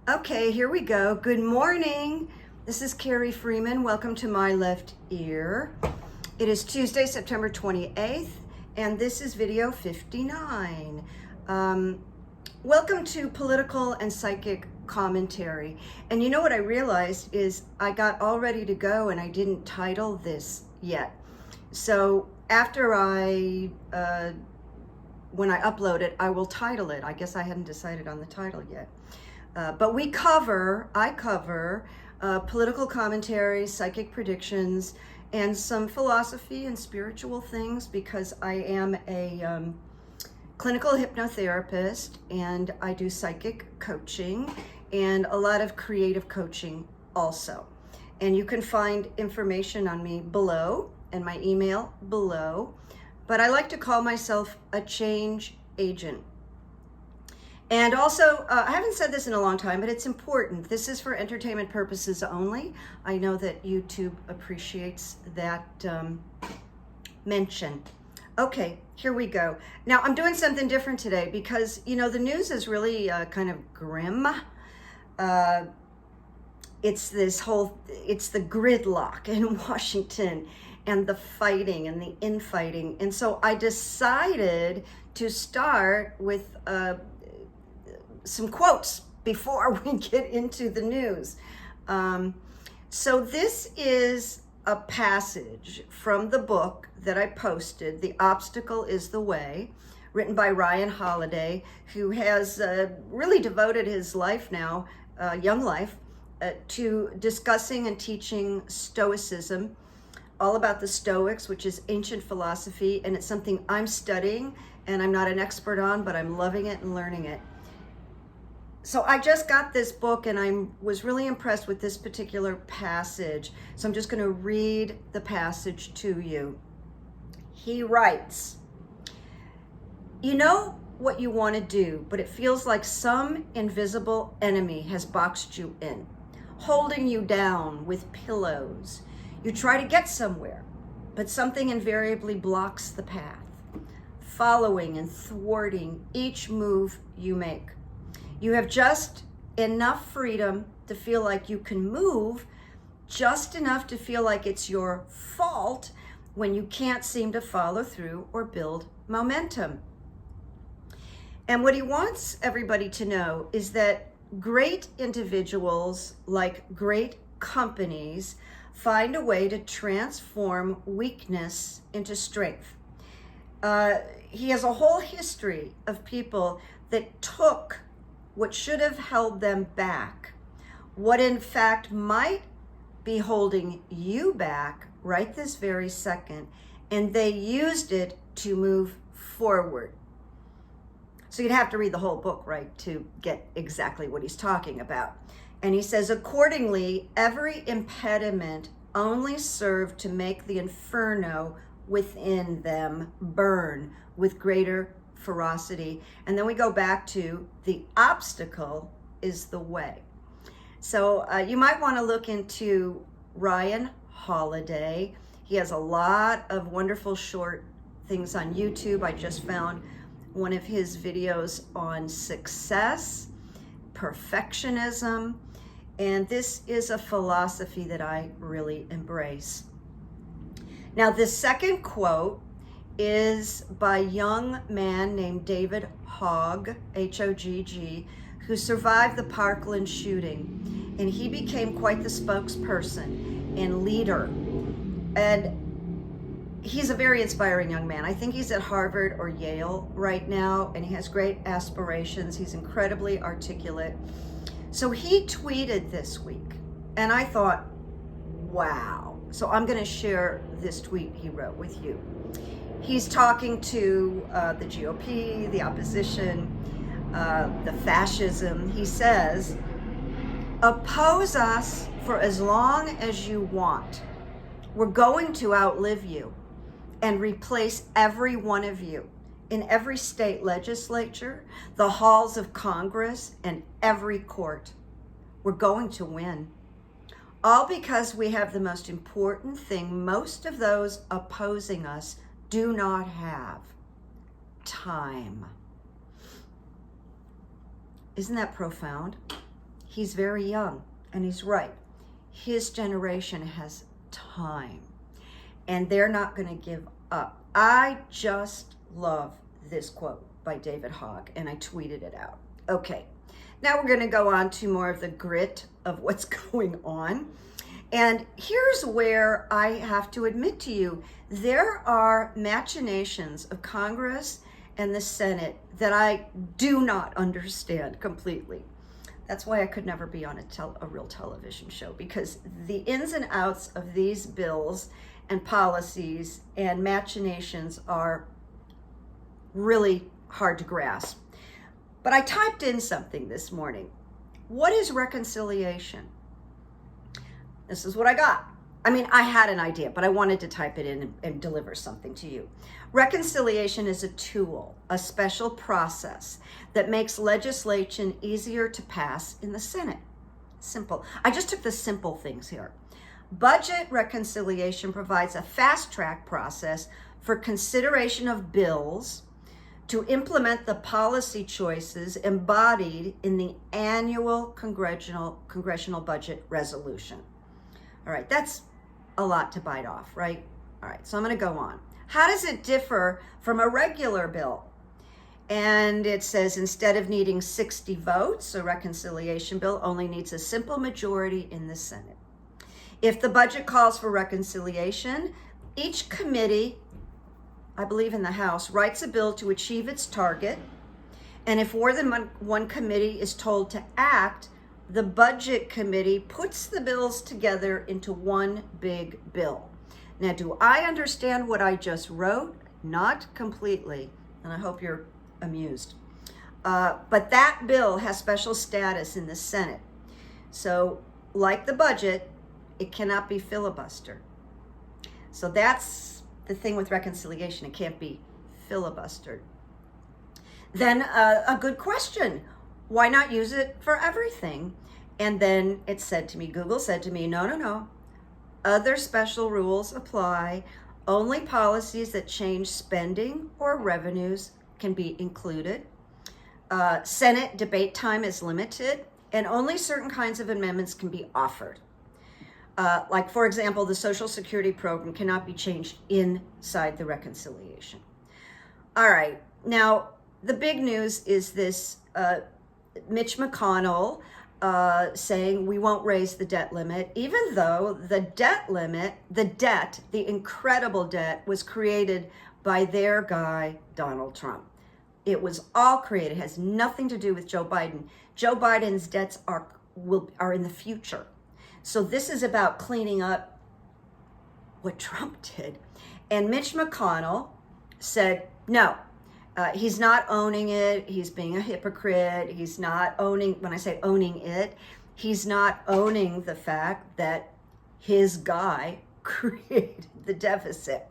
Okay, here we go. Good morning. This is Carrie Freeman. Welcome to My Left Ear. It is Tuesday, September 28th, and this is video 59. Welcome to Political and Psychic Commentary. And you know what I realized is I got all ready to go and I didn't title this yet. So after when I upload it, I will title it. I guess I hadn't decided on the title yet. But I cover political commentary, psychic predictions, and some philosophy and spiritual things because I am a clinical hypnotherapist and I do psychic coaching and a lot of creative coaching also. And you can find information on me below and my email below. But I like to call myself a change agent. And also, I haven't said this in a long time, but it's important. This is for entertainment purposes only. I know that YouTube appreciates that mention. Okay, here we go. Now, I'm doing something different today because, you know, the news is really kind of grim. It's the gridlock in Washington and the fighting and the infighting. And so I decided to start with some quotes before we get into the news. So this is a passage from the book that I posted, The Obstacle is the Way, written by Ryan Holiday, who has really devoted his life now, young life, to discussing and teaching Stoicism, all about the Stoics, which is ancient philosophy, and it's something I'm studying, and I'm not an expert on, but I'm loving it and learning it. So I just got this book and I was really impressed with this particular passage. So I'm just going to read the passage to you. He writes, "You know what you want to do, but it feels like some invisible enemy has boxed you in, holding you down with pillows. You try to get somewhere, but something invariably blocks the path, following and thwarting each move you make. You have just enough freedom to feel like you can move, just enough to feel like it's your fault when you can't seem to follow through or build momentum." And what he wants everybody to know is that great individuals, like great companies, find a way to transform weakness into strength. He has a whole history of people that took what should have held them back, what in fact might be holding you back right this very second, and they used it to move forward. So you'd have to read the whole book, right, to get exactly what he's talking about. And he says, accordingly, every impediment only served to make the inferno within them burn with greater ferocity. And then we go back to the obstacle is the way. So you might want to look into Ryan Holiday. He has a lot of wonderful short things on YouTube. I just found one of his videos on success, perfectionism, and this is a philosophy that I really embrace. Now, the second quote is by a young man named David Hogg, H-O-G-G, who survived the Parkland shooting. And he became quite the spokesperson and leader. And he's a very inspiring young man. I think he's at Harvard or Yale right now, and he has great aspirations. He's incredibly articulate. So he tweeted this week, and I thought, wow. So I'm going to share this tweet he wrote with you. He's talking to the GOP, the opposition, the fascism. He says, oppose us for as long as you want. We're going to outlive you and replace every one of you in every state legislature, the halls of Congress, and every court. We're going to win. All because we have the most important thing most of those opposing us do not have: time. Isn't that profound? he's very young, and he's right. His generation has time, and they're not going to give up. I just love this quote by David Hogg, and I tweeted it out. Okay, now we're going to go on to more of the grit of what's going on. And here's where I have to admit to you, there are machinations of Congress and the Senate that I do not understand completely. That's why I could never be on a real television show, because the ins and outs of these bills and policies and machinations are really hard to grasp. But I typed in something this morning. What is reconciliation? This is what I got. I mean, I had an idea, but I wanted to type it in and deliver something to you. Reconciliation is a tool, a special process that makes legislation easier to pass in the Senate. Simple. I just took the simple things here. Budget reconciliation provides a fast-track process for consideration of bills to implement the policy choices embodied in the annual congressional budget resolution. All right, that's a lot to bite off, right? All right, so I'm going to go on. How does it differ from a regular bill? And it says instead of needing 60 votes, a reconciliation bill only needs a simple majority in the Senate. If the budget calls for reconciliation, each committee, I believe in the House, writes a bill to achieve its target. And if more than one committee is told to act, the budget committee puts the bills together into one big bill. Now, do I understand what I just wrote? Not completely, and I hope you're amused. But that bill has special status in the Senate. So, like the budget, it cannot be filibustered. So that's the thing with reconciliation. It can't be filibustered. Then a good question. Why not use it for everything? And then it said to me, Google said to me, no. Other special rules apply. Only policies that change spending or revenues can be included. Senate debate time is limited, and only certain kinds of amendments can be offered. Like, for example, the Social Security program cannot be changed inside the reconciliation. All right, now the big news is this Mitch McConnell saying we won't raise the debt limit, even though the debt limit, the incredible debt, was created by their guy, Donald Trump. It was all created. It has nothing to do with Joe Biden. Joe Biden's debts are in the future. So this is about cleaning up what Trump did. And Mitch McConnell said, no, he's not owning it. He's being a hypocrite. He's not owning, when I say owning it, he's not owning the fact that his guy created the deficit.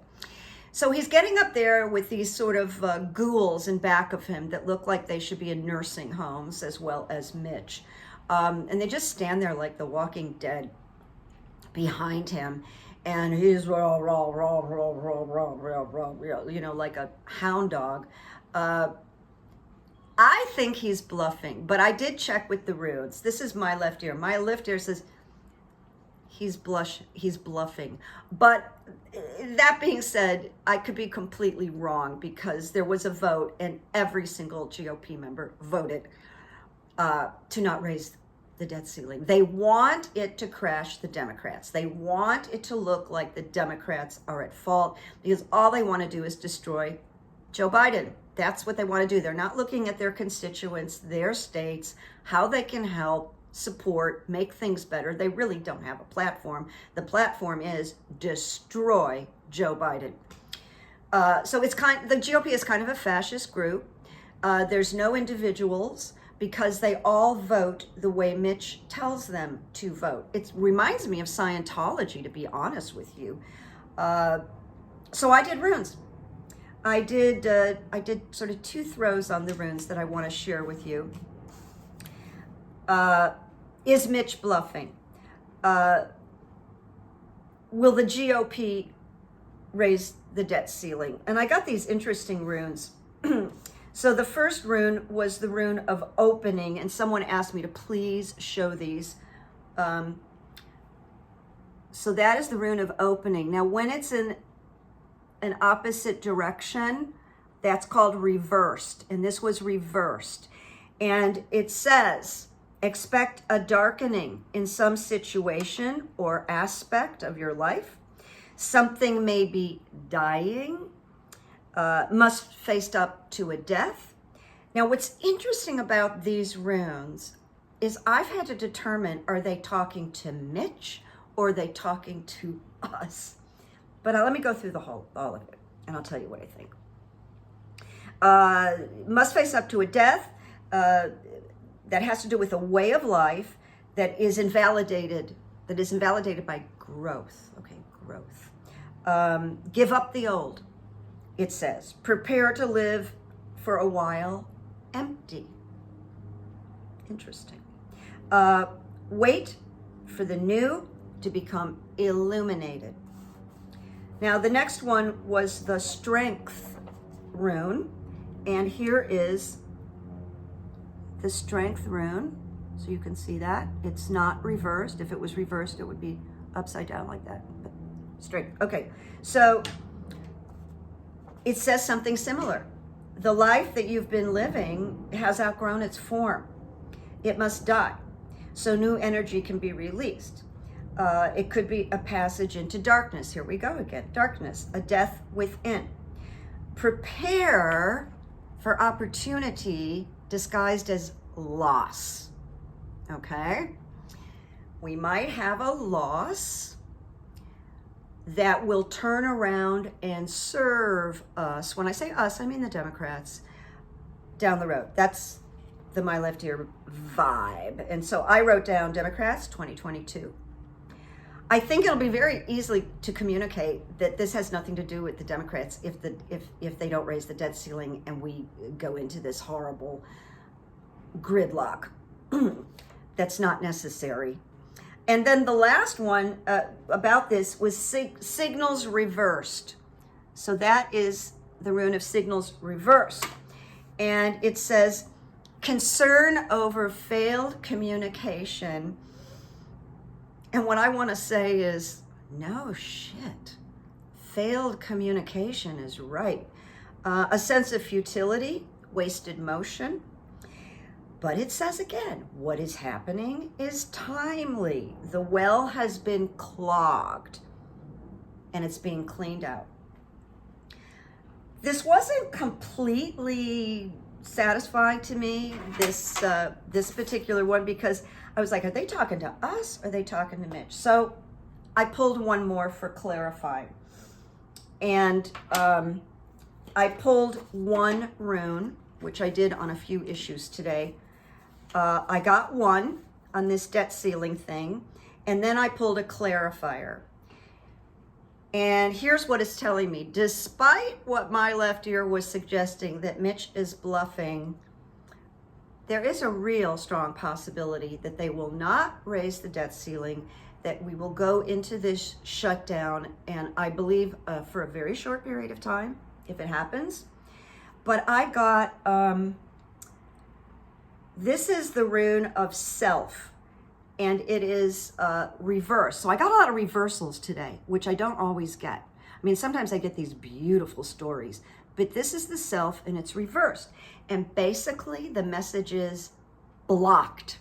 So he's getting up there with these sort of ghouls in back of him that look like they should be in nursing homes, as well as Mitch. And they just stand there like the Walking Dead behind him. And he's like a hound dog. I think he's bluffing, but I did check with the runes. This is my left ear. My left ear says he's bluffing. But that being said, I could be completely wrong, because there was a vote and every single GOP member voted to not raise the debt ceiling. They want it to crash the Democrats. They want it to look like the Democrats are at fault, because all they want to do is destroy Joe Biden. That's what they want to do. They're not looking at their constituents, their states, how they can help, support, make things better. They really don't have a platform. The platform is destroy Joe Biden. So the GOP is kind of a fascist group. There's no individuals, because they all vote the way Mitch tells them to vote. It reminds me of Scientology, to be honest with you. So I did runes. I did sort of two throws on the runes that I want to share with you. Is Mitch bluffing? Will the GOP raise the debt ceiling? And I got these interesting runes. So the first rune was the rune of opening, and someone asked me to please show these. So that is the rune of opening. Now, when it's in an opposite direction, that's called reversed, and this was reversed. And it says, expect a darkening in some situation or aspect of your life. Something may be dying, must face up to a death. Now, what's interesting about these runes is I've had to determine, are they talking to Mitch or are they talking to us? But let me go through all of it, and I'll tell you what I think. Must face up to a death. That has to do with a way of life that is invalidated by growth. Okay, growth. Give up the old, it says. Prepare to live for a while empty. Interesting. Wait for the new to become illuminated. Now, the next one was the strength rune, and here is the strength rune, so you can see that it's not reversed. If it was reversed, it would be upside down like that. But strength. Okay, so it says something similar. The life that you've been living has outgrown its form. It must die, so new energy can be released. It could be a passage into darkness. Here we go again. Darkness, a death within. Prepare for opportunity disguised as loss. Okay? We might have a loss that will turn around and serve us. When I say us, I mean the Democrats down the road. That's the My Left Ear vibe. And so I wrote down Democrats 2022. I think it'll be very easily to communicate that this has nothing to do with the Democrats if they don't raise the debt ceiling and we go into this horrible gridlock. That's not necessary. And then the last one about this was signals reversed. So that is the rune of signals reversed. And it says, concern over failed communication. And what I want to say is, no shit. Failed communication is right. A sense of futility, wasted motion. But it says again, what is happening is timely. The well has been clogged and it's being cleaned out. This wasn't completely satisfying to me, this particular one, because I was like, are they talking to us or are they talking to Mitch? So I pulled one more for clarifying. And I pulled one rune, which I did on a few issues today. I got one on this debt ceiling thing, and then I pulled a clarifier. And here's what it's telling me. Despite what My Left Ear was suggesting that Mitch is bluffing, there is a real strong possibility that they will not raise the debt ceiling, that we will go into this shutdown, and I believe for a very short period of time, if it happens. But I got, this is the rune of self, and it is reversed. So I got a lot of reversals today, which I don't always get. I mean, sometimes I get these beautiful stories, but this is the self and it's reversed. And basically the message is blocked,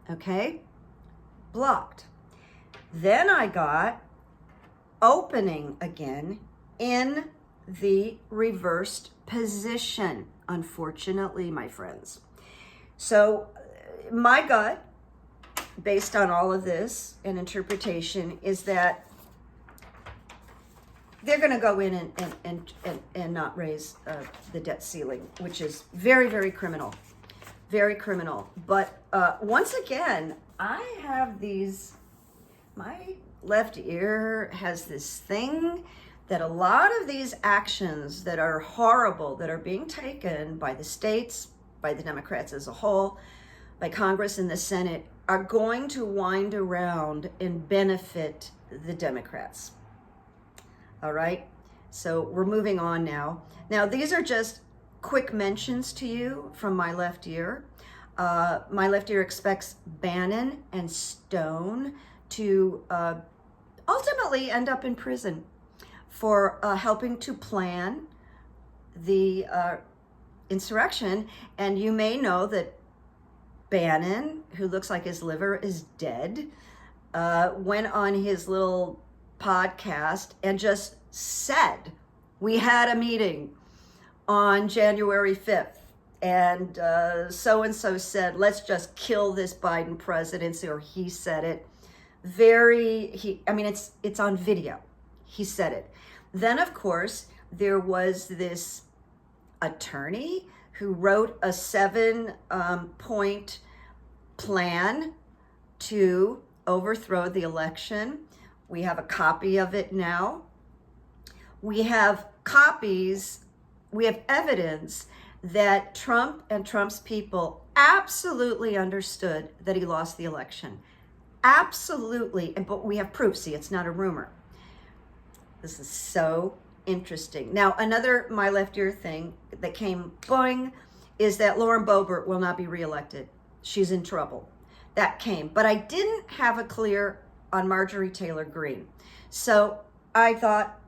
okay? Blocked. Then I got opening again in the reversed position, unfortunately, my friends. So my gut, based on all of this and interpretation, is that they're going to go in and not raise the debt ceiling, which is very, very criminal. Very criminal. But once again, I have these, My Left Ear has this thing that a lot of these actions that are horrible, that are being taken by the states, by the Democrats as a whole, by Congress and the Senate, are going to wind around and benefit the Democrats. All right, so we're moving on now. Now, these are just quick mentions to you from my left ear. My left ear expects Bannon and Stone to ultimately end up in prison for helping to plan the insurrection. And you may know that Bannon, who looks like his liver is dead, went on his little podcast and just said, we had a meeting on January 5th, and so-and-so said, let's just kill this Biden presidency, or he said it. It's on video. He said it. Then, of course, there was this attorney who wrote a 7-point plan to overthrow the election. We have a copy of it now. We have evidence that Trump and Trump's people absolutely understood that he lost the election. Absolutely. But we have proof. See, it's not a rumor. This is so interesting. Now, another my left ear thing that came boing is that Lauren Boebert will not be reelected. She's in trouble. That came. But I didn't have a clear on Marjorie Taylor Greene. So I thought,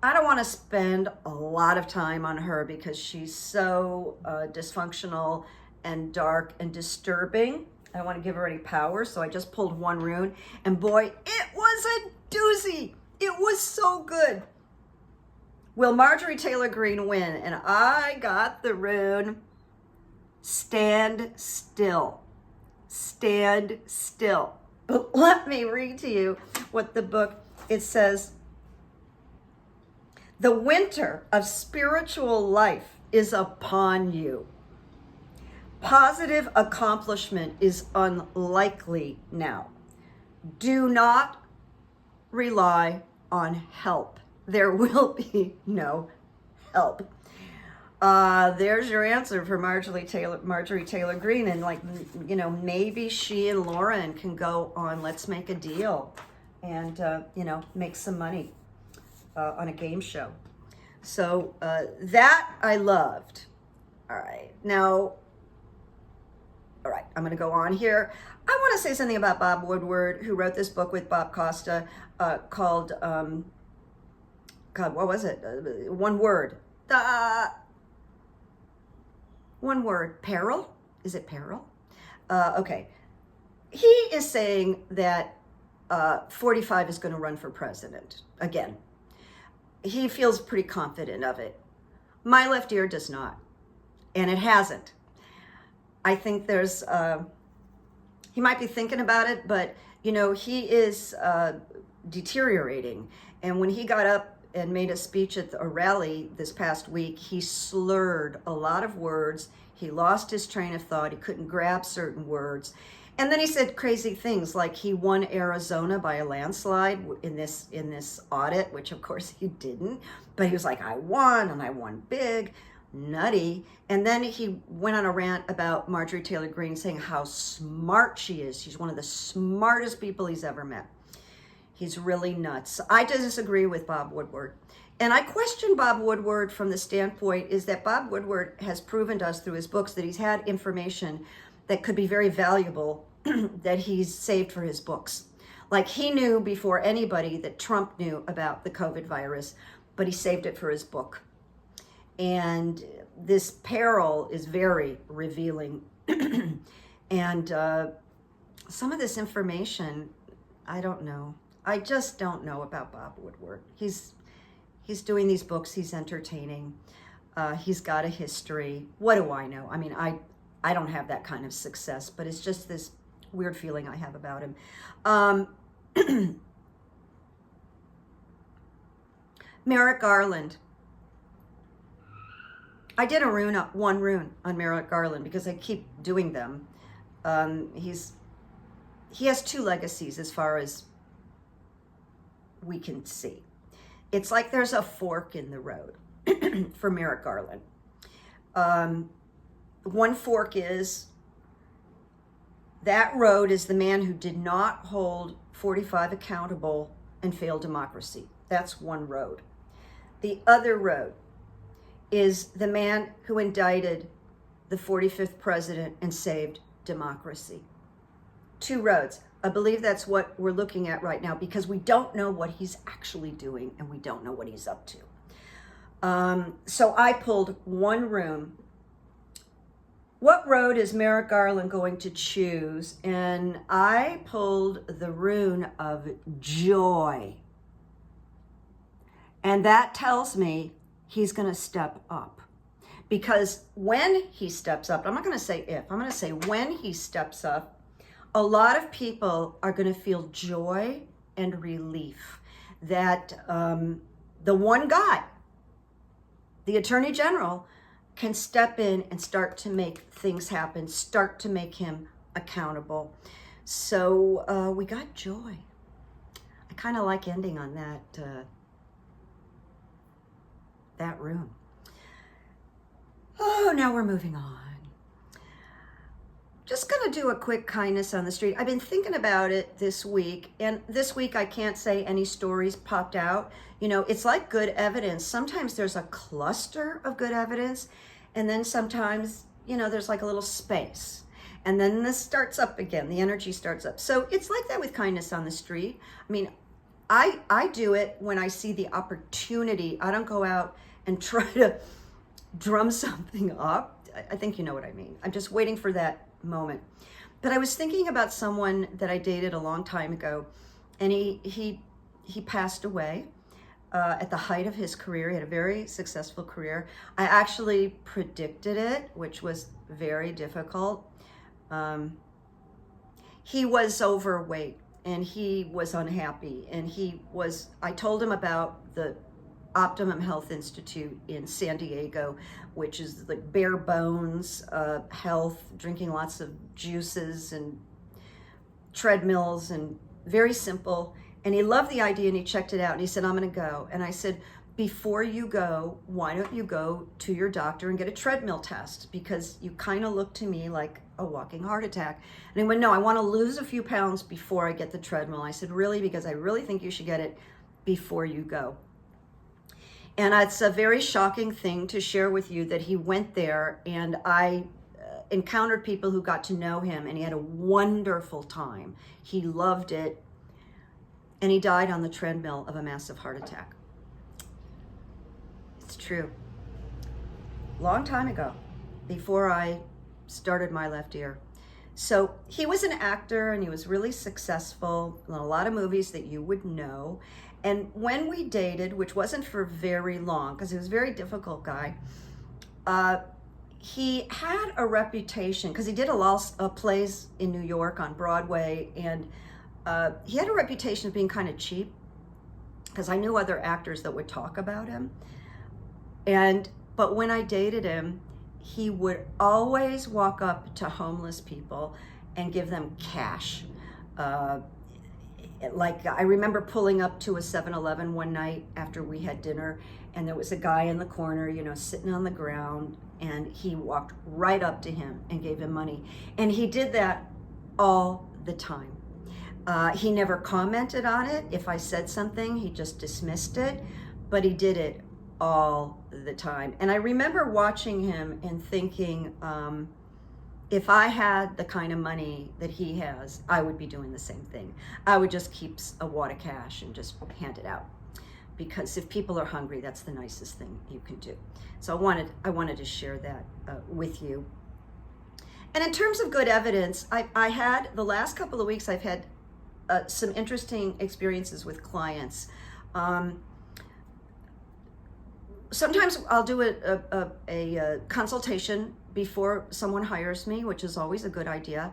I don't want to spend a lot of time on her because she's so dysfunctional and dark and disturbing. I don't want to give her any power, so I just pulled one rune, and boy, it was a doozy. It was so good. Will Marjorie Taylor Greene win? And I got the rune, stand still. Stand still. But let me read to you what the book, it says, the winter of spiritual life is upon you. Positive accomplishment is unlikely now. Do not rely on help. There will be no help. There's your answer for Marjorie Taylor Greene. And maybe she and Lauren can go on Let's Make a Deal and, make some money on a game show. So that I loved. All right. Now, I'm going to go on here. I want to say something about Bob Woodward, who wrote this book with Bob Costa called, what was it? One word. One word. Peril? Is it peril? Okay. He is saying that 45 is going to run for president again. He feels pretty confident of it. My left ear does not, and it hasn't. I think there's, he might be thinking about it, but, he is deteriorating. And when he got up and made a speech at a rally this past week, he slurred a lot of words. He lost his train of thought. He couldn't grab certain words. And then he said crazy things like he won Arizona by a landslide in this audit, which of course he didn't. But he was like, I won, and I won big. Nutty. And then he went on a rant about Marjorie Taylor Greene, saying how smart she is. She's one of the smartest people he's ever met. He's really nuts. I disagree with Bob Woodward. And I question Bob Woodward from the standpoint is that Bob Woodward has proven to us through his books that he's had information that could be very valuable that he's saved for his books. Like he knew before anybody that Trump knew about the COVID virus, but he saved it for his book. And this peril is very revealing. And some of this information, I don't know. I just don't know about Bob Woodward. He's doing these books. He's entertaining. He's got a history. What do I know? I mean, I don't have that kind of success, but it's just this weird feeling I have about him. Merrick Garland. I did one rune on Merrick Garland because I keep doing them. He has two legacies as far as we can see. It's like there's a fork in the road for Merrick Garland. One fork is that road is the man who did not hold 45 accountable and failed democracy. That's one road. The other road is the man who indicted the 45th president and saved democracy. 2 roads. I believe that's what we're looking at right now, because we don't know what he's actually doing and we don't know what he's up to. So I pulled one rune. What road is Merrick Garland going to choose? And I pulled the rune of joy. And that tells me he's going to step up. Because when he steps up, I'm not going to say if, I'm going to say when he steps up, a lot of people are going to feel joy and relief that the one guy, the Attorney General, can step in and start to make things happen, start to make him accountable. So we got joy. I kind of like ending on that rune. Oh, now we're moving on. Just gonna do a quick kindness on the street. I've been thinking about it this week, and this week I can't say any stories popped out. You know, it's like good evidence. Sometimes there's a cluster of good evidence, and then sometimes, you know, there's like a little space. And then this starts up again, the energy starts up. So it's like that with kindness on the street. I mean, I do it when I see the opportunity. I don't go out and try to drum something up. I think you know what I mean. I'm just waiting for that moment. But I was thinking about someone that I dated a long time ago, and he passed away at the height of his career. He had a very successful career. I actually predicted it, which was very difficult. He was overweight and he was unhappy, and I told him about the Optimum Health Institute in San Diego, which is like bare bones health, drinking lots of juices and treadmills, and very simple. And he loved the idea, and he checked it out, and he said, I'm going to go. And I said, before you go, why don't you go to your doctor and get a treadmill test? Because you kind of look to me like a walking heart attack. And he went, no, I want to lose a few pounds before I get the treadmill. I said, really? Because I really think you should get it before you go. And it's a very shocking thing to share with you that he went there, and I encountered people who got to know him, and he had a wonderful time. He loved it, and he died on the treadmill of a massive heart attack. It's true. Long time ago, before I started My Left Ear. So he was an actor, and he was really successful in a lot of movies that you would know. And when we dated, which wasn't for very long, because he was a very difficult guy, he had a reputation, because he did a lot of plays in New York on Broadway, and he had a reputation of being kind of cheap, because I knew other actors that would talk about him. But when I dated him, he would always walk up to homeless people and give them cash. Like, I remember pulling up to a 7-Eleven one night after we had dinner, and there was a guy in the corner, you know, sitting on the ground, and he walked right up to him and gave him money. And he did that all the time. He never commented on it. If I said something, he just dismissed it, but he did it all the time. And I remember watching him and thinking, if I had the kind of money that he has, I would be doing the same thing. I would just keep a wad of cash and just hand it out. Because if people are hungry, that's the nicest thing you can do. So I wanted to share that with you. And in terms of good evidence, I had, the last couple of weeks, I've had some interesting experiences with clients. Sometimes I'll do a consultation before someone hires me, which is always a good idea.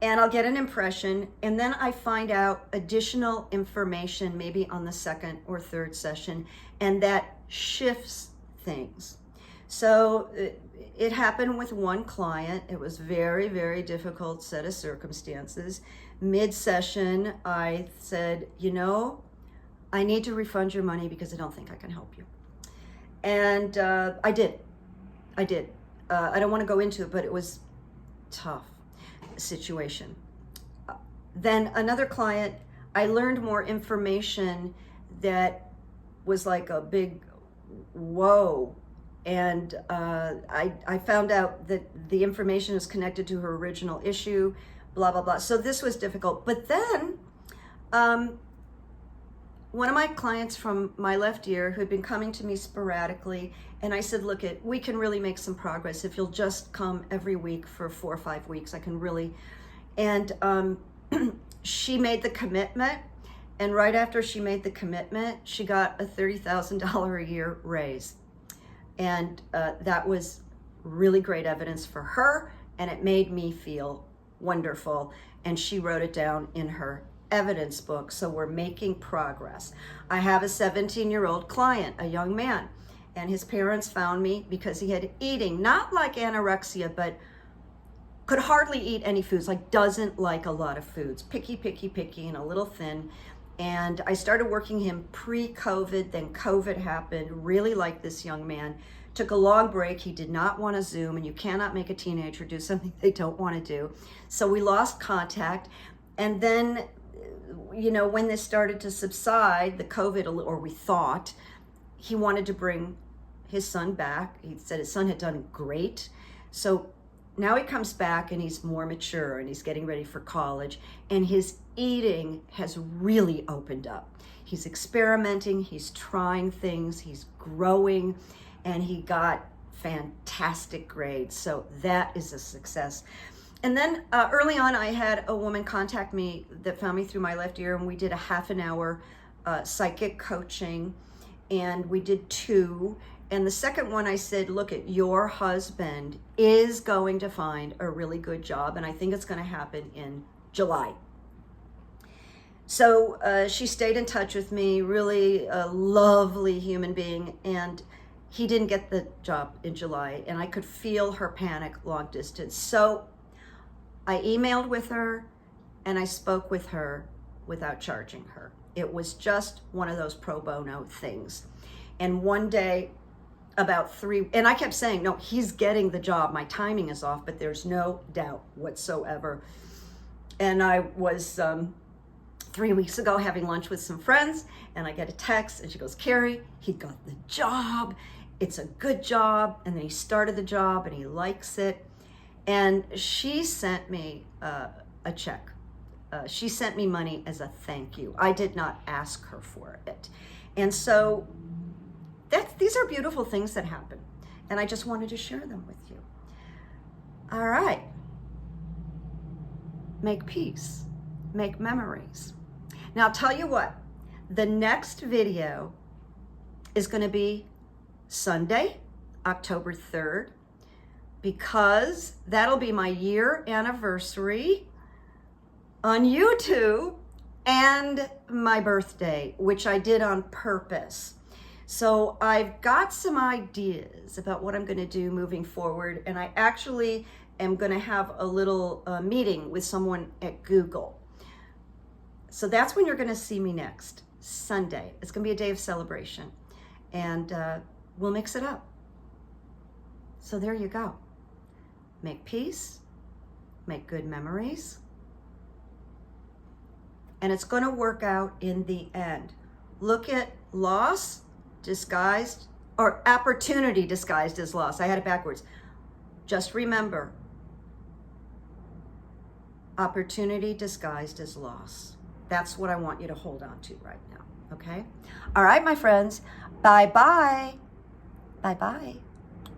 And I'll get an impression, and then I find out additional information maybe on the second or third session, and that shifts things. So it happened with one client. It was very, very difficult set of circumstances. Mid-session, I said, you know, I need to refund your money because I don't think I can help you. And I did. I don't want to go into it, but it was tough situation. Then another client, I learned more information that was like a big whoa. And I found out that the information is connected to her original issue, blah, blah, blah. So this was difficult. But then one of my clients from my left ear who had been coming to me sporadically, and I said, look, we can really make some progress if you'll just come every week for 4 or 5 weeks. I can really, and she made the commitment. And right after she made the commitment, she got a $30,000 a year raise. And that was really great evidence for her, and it made me feel wonderful. And she wrote it down in her evidence book. So we're making progress. I have a 17-year-old client, a young man, and his parents found me because he had eating, not like anorexia, but could hardly eat any foods, like doesn't like a lot of foods, picky, picky, picky, and a little thin. And I started working him pre-COVID, then COVID happened, really liked this young man, took a long break. He did not want to Zoom, and you cannot make a teenager do something they don't want to do. So we lost contact. And then, you know, when this started to subside, the COVID, or we thought, he wanted to bring his son back. He said his son had done great. So now he comes back and he's more mature and he's getting ready for college, and his eating has really opened up. He's experimenting, he's trying things, he's growing, and he got fantastic grades. So that is a success. And then early on, I had a woman contact me that found me through my left ear, and we did a half an hour psychic coaching, and we did 2. And the second one, I said, look, your husband is going to find a really good job, and I think it's going to happen in July. So she stayed in touch with me, really a lovely human being, and he didn't get the job in July, and I could feel her panic long distance. So I emailed with her, and I spoke with her without charging her. It was just one of those pro bono things. And one day, about 3, and I kept saying, no, he's getting the job. My timing is off, but there's no doubt whatsoever. And I was 3 weeks ago having lunch with some friends, and I get a text, and she goes, Carrie, he got the job. It's a good job. And then he started the job, and he likes it. And she sent me a check. She sent me money as a thank you. I did not ask her for it. And so these are beautiful things that happen, and I just wanted to share them with you. All right. Make peace. Make memories. Now, I'll tell you what. The next video is going to be Sunday, October 3rd, because that'll be my year anniversary on YouTube and my birthday, which I did on purpose. So I've got some ideas about what I'm going to do moving forward, and I actually am going to have a little meeting with someone at Google. So that's when you're going to see me next, Sunday. It's going to be a day of celebration, and we'll mix it up. So there you go. Make peace, make good memories, and it's going to work out in the end. Look at loss disguised, or opportunity disguised as loss. I had it backwards. Just remember, opportunity disguised as loss. That's what I want you to hold on to right now, okay? All right, my friends, bye-bye. Bye-bye.